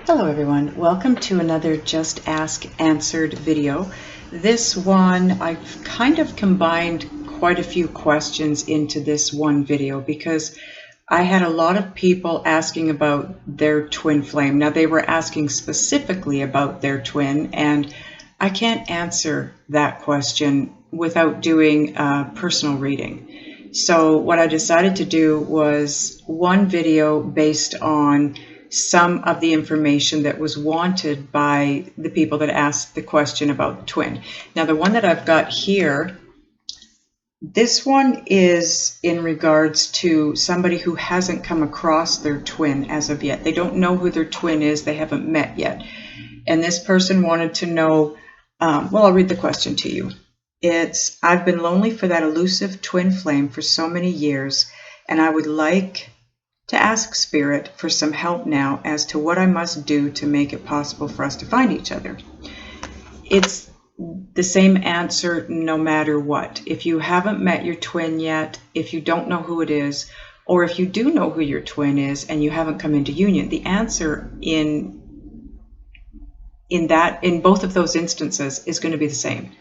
Hello everyone, welcome to another Just Ask Answered video. This one, I've kind of combined quite a few questions into this one video because I had a lot of people asking about their twin flame. Now they were asking specifically about their twin, and I can't answer that question without doing a personal reading. So what I decided to do was one video based on some of the information that was wanted by the people that asked the question about the twin. Now the one that I've got here, this one is in regards to somebody who hasn't come across their twin as of yet. They don't know who their twin is, they haven't met yet. And this person wanted to know, well, I'll read the question to you. It's, I've been lonely for that elusive twin flame for so many years, and I would like to ask Spirit for some help now as to what I must do to make it possible for us to find each other. It's the same answer no matter what. If you haven't met your twin yet, if you don't know who it is, or if you do know who your twin is and you haven't come into union, the answer in both of those instances is going to be the same.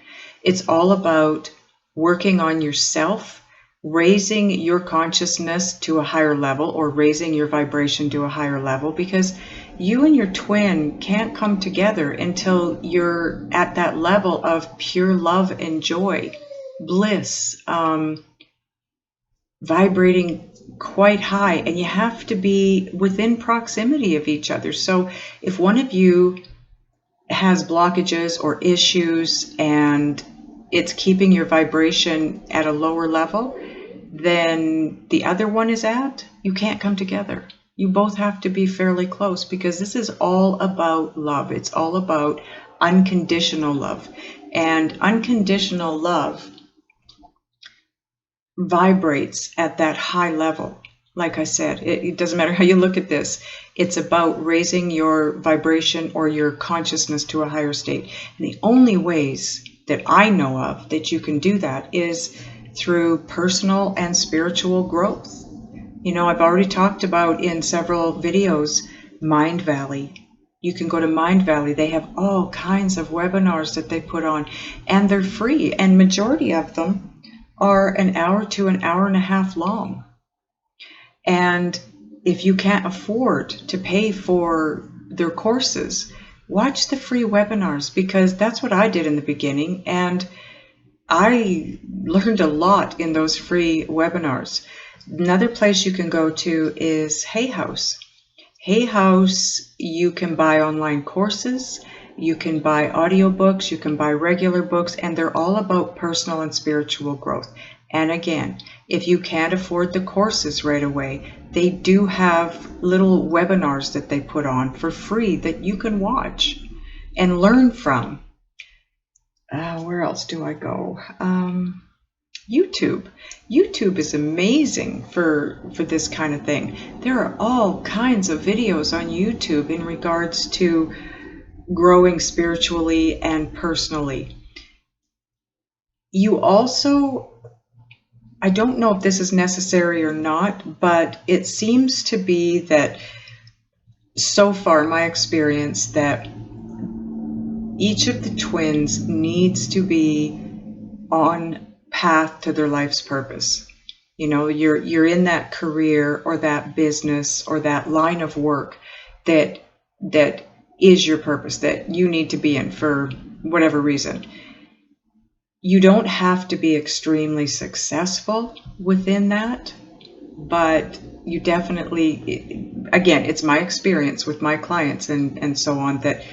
It's all about working on yourself, raising your consciousness to a higher level, or raising your vibration to a higher level, because you and your twin can't come together until you're at that level of pure love and joy, bliss, vibrating quite high, and you have to be within proximity of each other. So if one of you has blockages or issues and it's keeping your vibration at a lower level than the other one is at, you can't come together. You both have to be fairly close, because this is all about love. It's all about unconditional love. And unconditional love vibrates at that high level. Like I said, it doesn't matter how you look at this. It's about raising your vibration or your consciousness to a higher state. And the only ways that I know of that you can do that is through personal and spiritual growth. You know, I've already talked about in several videos, Mind Valley. You can go to Mind Valley. They have all kinds of webinars that they put on, and they're free. And majority of them are an hour to an hour and a half long. And if you can't afford to pay for their courses, watch the free webinars, because that's what I did in the beginning. And I learned a lot in those free webinars. Another place you can go to is Hay House. Hay House, you can buy online courses, you can buy audiobooks, you can buy regular books, and they're all about personal and spiritual growth. And again, if you can't afford the courses right away, they do have little webinars that they put on for free that you can watch and learn from. Where else do I go? YouTube. YouTube is amazing for this kind of thing. There are all kinds of videos on YouTube in regards to growing spiritually and personally. You also, I don't know if this is necessary or not, but it seems to be that so far, my experience, that each of the twins needs to be on path to their life's purpose. You know, you're in that career or that business or that line of work that is your purpose, that you need to be in for whatever reason. You don't have to be extremely successful within that, but you definitely, again, it's my experience with my clients and so on, that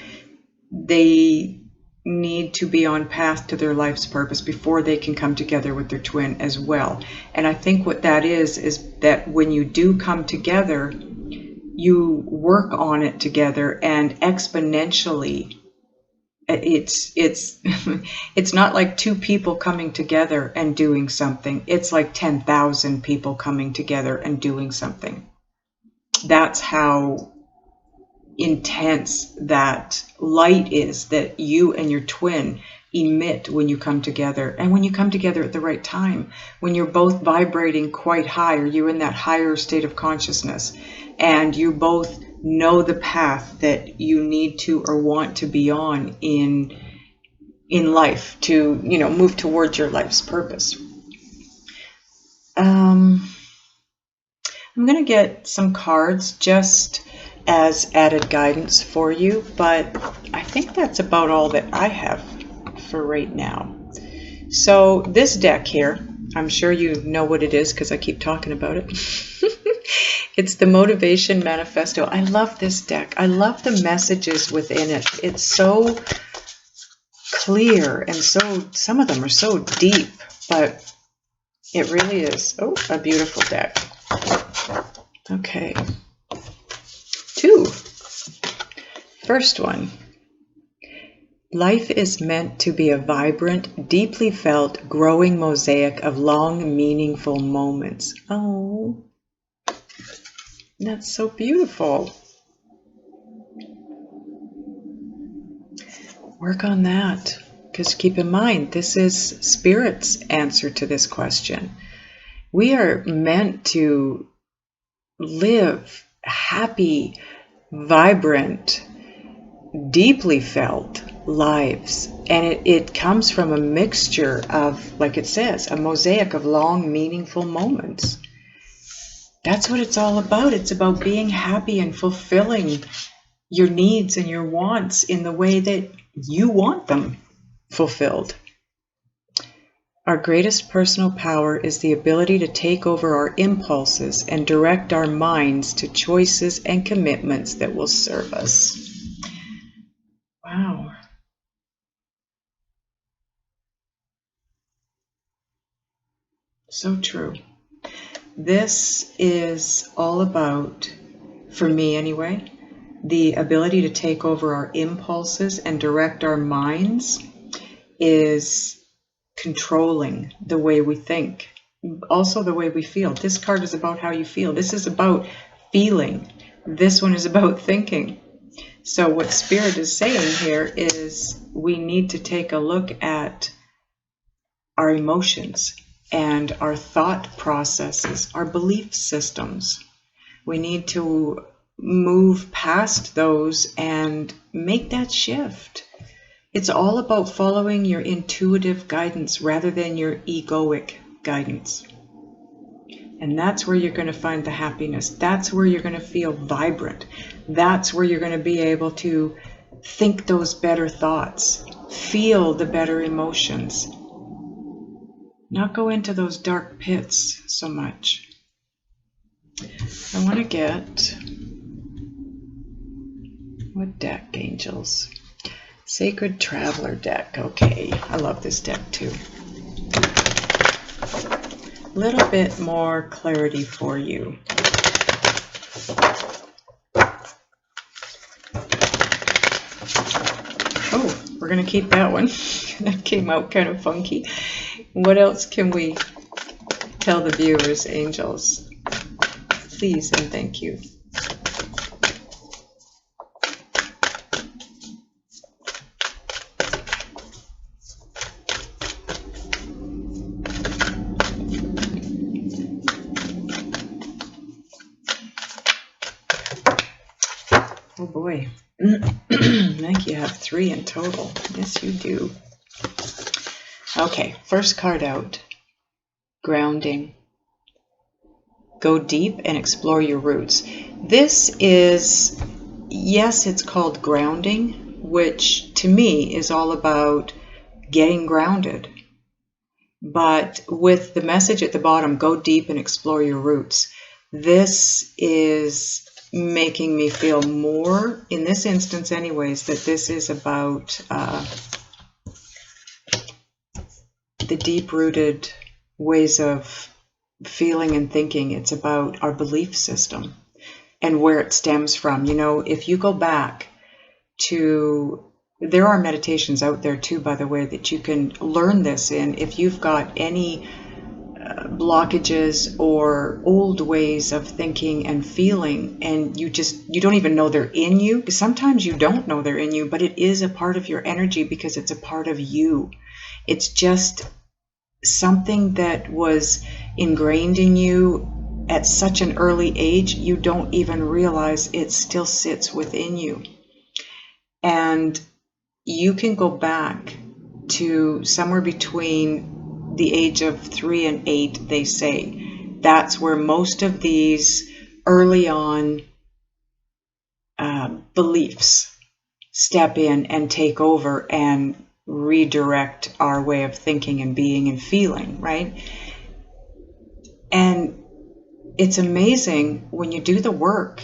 they need to be on path to their life's purpose before they can come together with their twin as well. And I think what that is that when you do come together, you work on it together, and exponentially, it's it's not like two people coming together and doing something. It's like 10,000 people coming together and doing something. That's how intense that light is that you and your twin emit when you come together, and when you come together at the right time, when you're both vibrating quite high, or you're in that higher state of consciousness, and you both know the path that you need to or want to be on in life to, move towards your life's purpose. I'm going to get some cards just as added guidance for you, but I think that's about all that I have for right now. So this deck here, I'm sure you know what it is because I keep talking about it. It's the Motivation Manifesto. I love this deck. I love the messages within it. It's so clear and some of them are so deep, but it really is. Oh, a beautiful deck. Okay. 2. First one. Life is meant to be a vibrant, deeply felt, growing mosaic of long, meaningful moments. Oh, that's so beautiful. Work on that, because keep in mind, this is Spirit's answer to this question. We are meant to live happy, vibrant, deeply felt lives, and it comes from a mixture of, like it says, a mosaic of long, meaningful moments. That's what it's all about. It's about being happy and fulfilling your needs and your wants in the way that you want them fulfilled. Our greatest personal power is the ability to take over our impulses and direct our minds to choices and commitments that will serve us. Wow. So true. This is all about, for me anyway, the ability to take over our impulses and direct our minds is controlling the way we think, also the way we feel. This card is about how you feel. This is about feeling. This one is about thinking. So what Spirit is saying here is we need to take a look at our emotions and our thought processes, our belief systems. We need to move past those and make that shift. It's all about following your intuitive guidance rather than your egoic guidance. And that's where you're going to find the happiness. That's where you're going to feel vibrant. That's where you're going to be able to think those better thoughts, feel the better emotions, not go into those dark pits so much. I want to get, what deck, angels? Sacred Traveler deck. Okay, I love this deck too. A little bit more clarity for you. Oh, we're going to keep that one. That came out kind of funky. What else can we tell the viewers, angels? Please and thank you. Oh boy, I think you have 3 in total. Yes, you do. Okay, first card out, grounding. Go deep and explore your roots. This is, yes, it's called grounding, which to me is all about getting grounded. But with the message at the bottom, go deep and explore your roots, this is making me feel more, in this instance anyways, that this is about the deep-rooted ways of feeling and thinking. It's about our belief system and where it stems from. You know, if you go back to, there are meditations out there too, by the way, that you can learn this in. If you've got any blockages or old ways of thinking and feeling, and you don't even know they're in you. Sometimes you don't know they're in you, but it is a part of your energy because it's a part of you. It's just something that was ingrained in you at such an early age, you don't even realize it still sits within you. And you can go back to somewhere between the age of 3 and 8, they say. That's where most of these early on beliefs step in and take over and redirect our way of thinking and being and feeling, right? And it's amazing when you do the work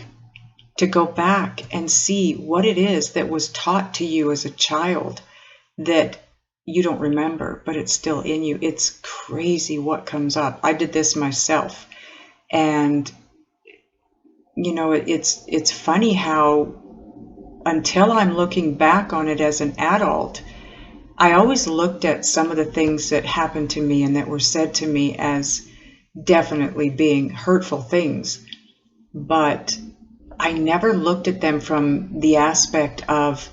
to go back and see what it is that was taught to you as a child that you don't remember, but it's still in you. It's crazy what comes up. I did this myself. And, you know, it's funny how until I'm looking back on it as an adult, I always looked at some of the things that happened to me and that were said to me as definitely being hurtful things. But I never looked at them from the aspect of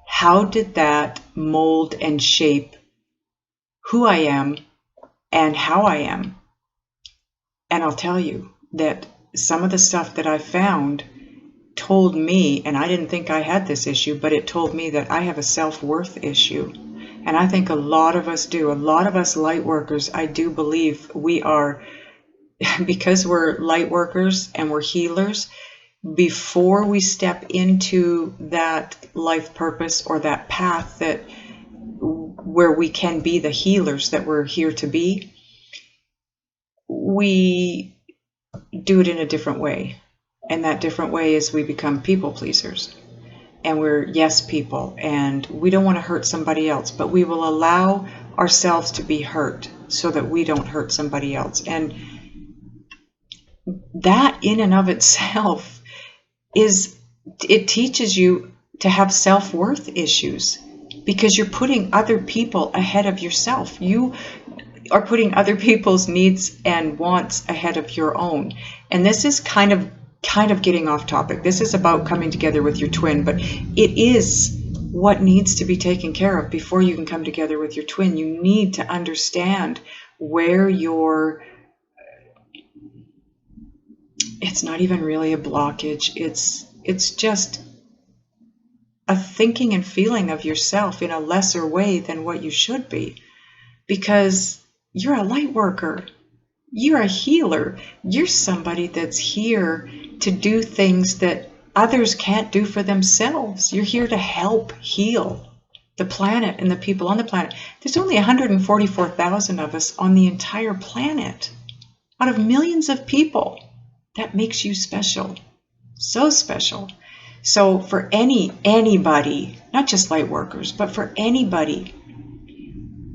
how did that mold and shape who I am and how I am. And I'll tell you that some of the stuff that I found told me, and I didn't think I had this issue, but it told me that I have a self-worth issue. And I think a lot of us do. A lot of us light workers, I do believe we are, because we're light workers and we're healers, before we step into that life purpose or that path that where we can be the healers that we're here to be, we do it in a different way. And that different way is we become people pleasers. And we're yes people. And we don't want to hurt somebody else, but we will allow ourselves to be hurt so that we don't hurt somebody else. And that in and of itself it teaches you to have self-worth issues because you're putting other people ahead of yourself. You are putting other people's needs and wants ahead of your own. And this is kind of getting off topic. This is about coming together with your twin, but it is what needs to be taken care of before you can come together with your twin. You need to understand where it's not even really a blockage. It's just a thinking and feeling of yourself in a lesser way than what you should be, because you're a light worker. You're a healer. You're somebody that's here to do things that others can't do for themselves. You're here to help heal the planet and the people on the planet. There's only 144,000 of us on the entire planet out of millions of people. That makes you special. So special. So for anybody, not just light workers, but for anybody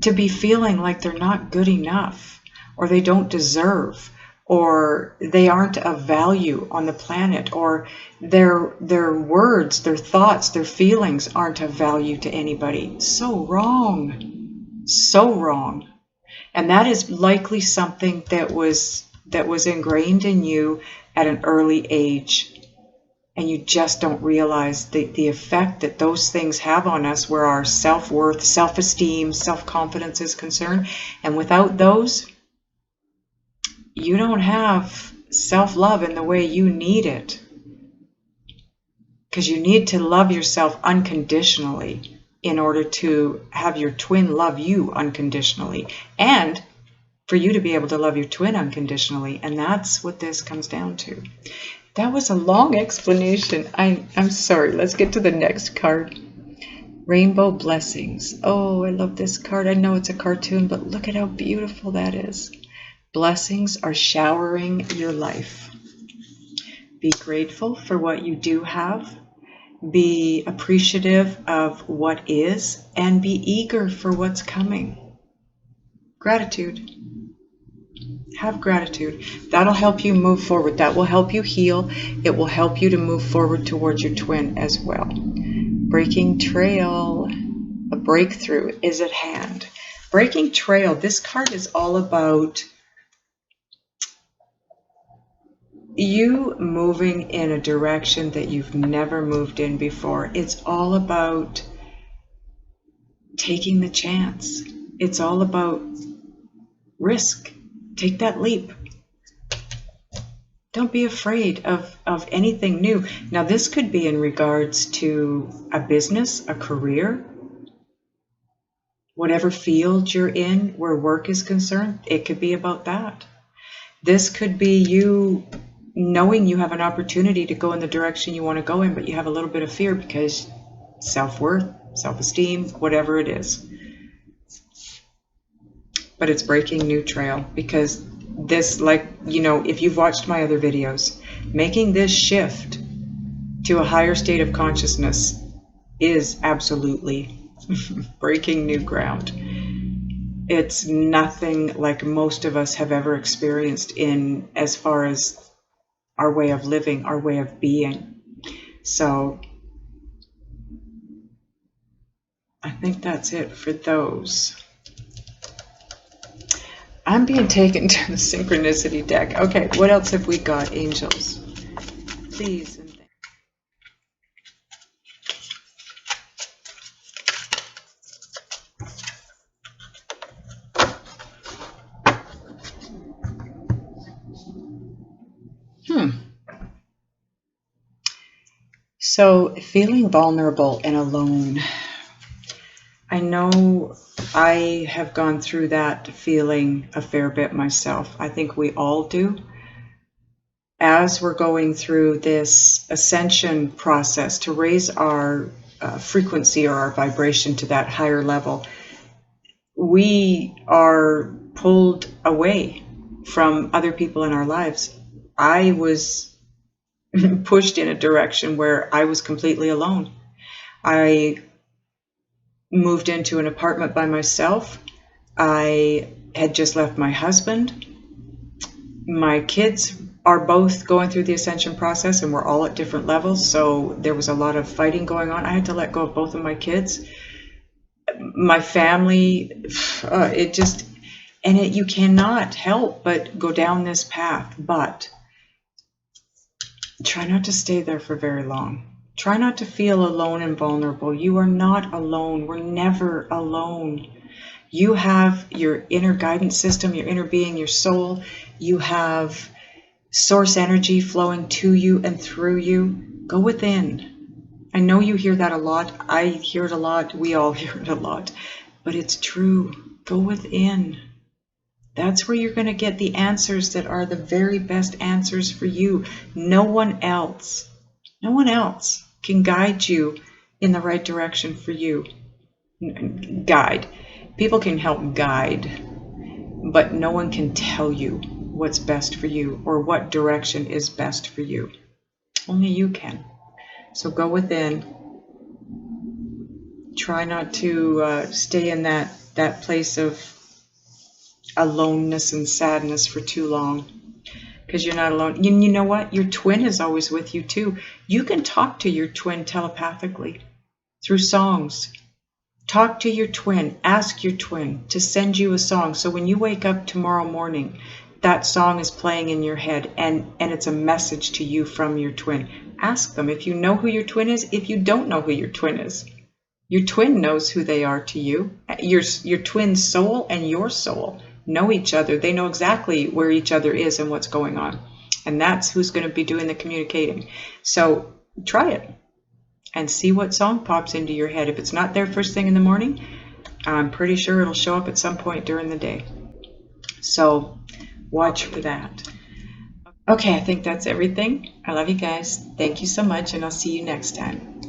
to be feeling like they're not good enough, or they don't deserve, or they aren't of value on the planet, or their words, their thoughts, their feelings aren't of value to anybody. So wrong. So wrong. And that is likely something that was ingrained in you at an early age. And you just don't realize the effect that those things have on us, where our self-worth, self-esteem, self-confidence is concerned. And without those, you don't have self-love in the way you need it. Because you need to love yourself unconditionally in order to have your twin love you unconditionally. And for you to be able to love your twin unconditionally. And that's what this comes down to. That was a long explanation. I'm sorry. Let's get to the next card. Rainbow Blessings. Oh, I love this card. I know it's a cartoon, but look at how beautiful that is. Blessings are showering your life. Be grateful for what you do have. Be appreciative of what is, and be eager for what's coming. Gratitude. Have gratitude. That'll help you move forward. That will help you heal. It will help you to move forward towards your twin as well. Breaking trail. A breakthrough is at hand. Breaking trail. This card is all about you moving in a direction that you've never moved in before. It's all about taking the chance. It's all about risk. Take that leap. Don't be afraid of anything new. Now, this could be in regards to a business, a career, whatever field you're in where work is concerned. It could be about that. This could be you knowing you have an opportunity to go in the direction you want to go in, but you have a little bit of fear because self-worth, self-esteem, whatever it is. But it's breaking new trail, because this, like, if you've watched my other videos, making this shift to a higher state of consciousness is absolutely breaking new ground. It's nothing like most of us have ever experienced in as far as our way of living, our way of being. So I think that's it for those. I'm being taken to the Synchronicity deck. Okay, what else have we got, angels? Please. So, feeling vulnerable and alone. I know I have gone through that feeling a fair bit myself. I think we all do. As we're going through this ascension process to raise our frequency or our vibration to that higher level, we are pulled away from other people in our lives. I was pushed in a direction where I was completely alone. I moved into an apartment by myself. I had just left my husband. My kids are both going through the ascension process, and we're all at different levels, so there was a lot of fighting going on. I had to let go of both of my kids. My family, you cannot help but go down this path, but try not to stay there for very long. Try not to feel alone and vulnerable. You are not alone. We're never alone. You have your inner guidance system, your inner being, your soul. You have source energy flowing to you and through you. Go within. I know you hear that a lot. I hear it a lot. We all hear it a lot. But it's true. Go within. That's where you're going to get the answers that are the very best answers for you. No one else can guide you in the right direction for you. Guide. People can help guide, but no one can tell you what's best for you or what direction is best for you. Only you can. So go within. Try not to stay in that place of aloneness and sadness for too long, because you're not alone. You know what? Your twin is always with you too. You can talk to your twin telepathically through songs. Talk to your twin. Ask your twin to send you a song. So when you wake up tomorrow morning, that song is playing in your head, and it's a message to you from your twin. Ask them if you know who your twin is. If you don't know who your twin is, your twin knows who they are to you. Your twin soul and your soul know each other. They know exactly where each other is and what's going on. And that's who's going to be doing the communicating. So try it and see what song pops into your head. If it's not there first thing in the morning, I'm pretty sure it'll show up at some point during the day. So watch for that. Okay, I think that's everything. I love you guys. Thank you so much, and I'll see you next time.